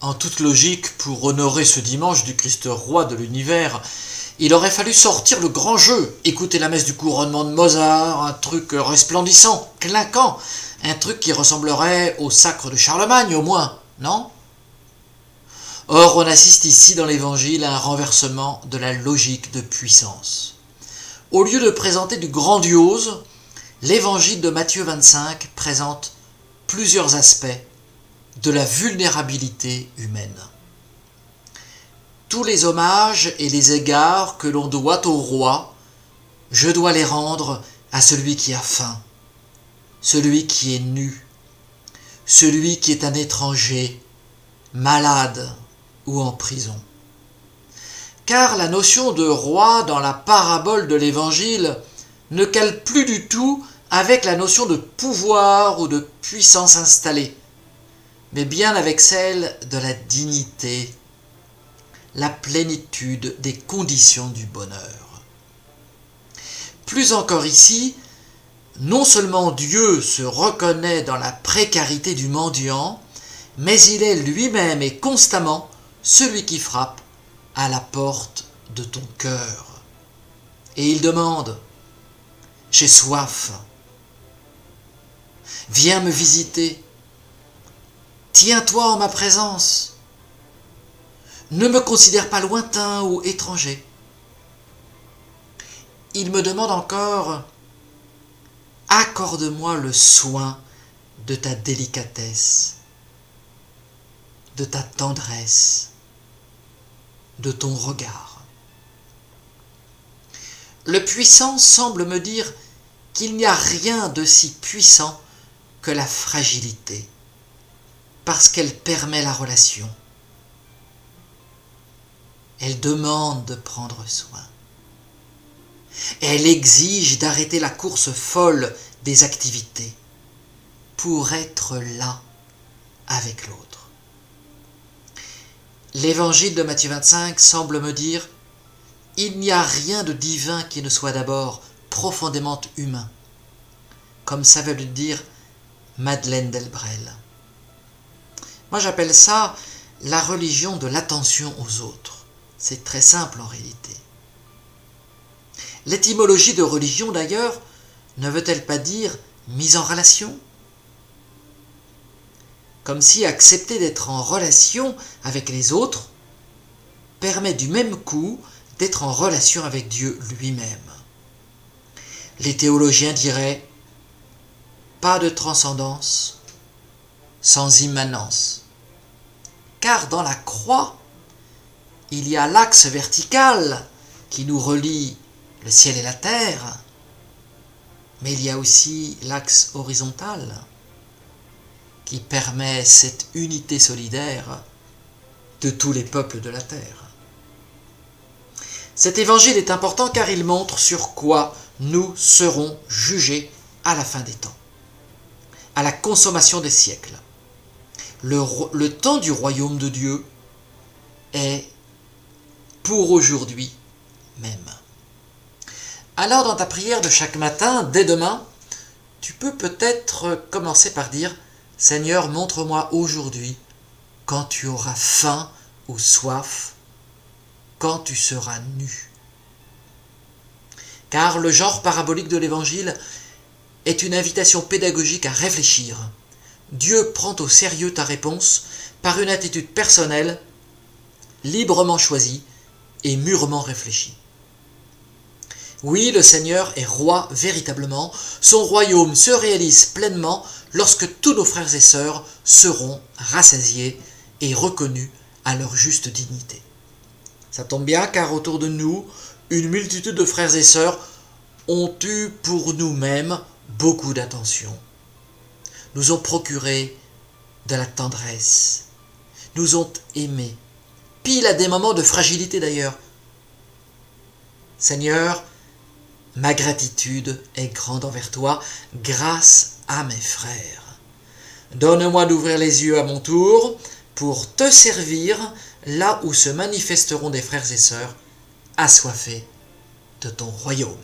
En toute logique, pour honorer ce dimanche du Christ roi de l'univers, il aurait fallu sortir le grand jeu, écouter la messe du couronnement de Mozart, un truc resplendissant, clinquant, un truc qui ressemblerait au sacre de Charlemagne au moins, non ? Or, on assiste ici dans l'Évangile à un renversement de la logique de puissance. Au lieu de présenter du grandiose, l'Évangile de Matthieu 25 présente plusieurs aspects de la vulnérabilité humaine. Tous les hommages et les égards que l'on doit au roi, je dois les rendre à celui qui a faim, celui qui est nu, celui qui est un étranger, malade ou en prison. Car la notion de roi dans la parabole de l'Évangile ne cale plus du tout avec la notion de pouvoir ou de puissance installée, mais bien avec celle de la dignité, la plénitude des conditions du bonheur. Plus encore ici, non seulement Dieu se reconnaît dans la précarité du mendiant, mais il est lui-même et constamment celui qui frappe à la porte de ton cœur. Et il demande « J'ai soif. Viens me visiter. Tiens-toi en ma présence. Ne me considère pas lointain ou étranger. » Il me demande encore « Accorde-moi le soin de ta délicatesse, de ta tendresse, de ton regard. » Le puissant semble me dire qu'il n'y a rien de si puissant que la fragilité, parce qu'elle permet la relation. Elle demande de prendre soin. Elle exige d'arrêter la course folle des activités pour être là avec l'autre. L'Évangile de Matthieu 25 semble me dire « Il n'y a rien de divin qui ne soit d'abord profondément humain », comme savait le dire Madeleine Delbrel. Moi j'appelle ça la religion de l'attention aux autres. C'est très simple en réalité. L'étymologie de religion d'ailleurs ne veut-elle pas dire mise en relation ? Comme si accepter d'être en relation avec les autres permet du même coup d'être en relation avec Dieu lui-même. Les théologiens diraient pas de transcendance sans immanence. Car dans la croix, il y a l'axe vertical qui nous relie le ciel et la terre, mais il y a aussi l'axe horizontal qui permet cette unité solidaire de tous les peuples de la terre. Cet évangile est important car il montre sur quoi nous serons jugés à la fin des temps, à la consommation des siècles. Le temps du royaume de Dieu est pour aujourd'hui même. Alors dans ta prière de chaque matin, dès demain, tu peux peut-être commencer par dire « Seigneur, montre-moi aujourd'hui quand tu auras faim ou soif, quand tu seras nu. » Car le genre parabolique de l'Évangile est une invitation pédagogique à réfléchir. Dieu prend au sérieux ta réponse par une attitude personnelle, librement choisie et mûrement réfléchie. Oui, le Seigneur est roi véritablement. Son royaume se réalise pleinement lorsque tous nos frères et sœurs seront rassasiés et reconnus à leur juste dignité. Ça tombe bien car autour de nous, une multitude de frères et sœurs ont eu pour nous-mêmes beaucoup d'attention, nous ont procuré de la tendresse, nous ont aimés, pile à des moments de fragilité d'ailleurs. Seigneur, ma gratitude est grande envers toi, grâce à mes frères. Donne-moi d'ouvrir les yeux à mon tour pour te servir là où se manifesteront des frères et sœurs assoiffés de ton royaume.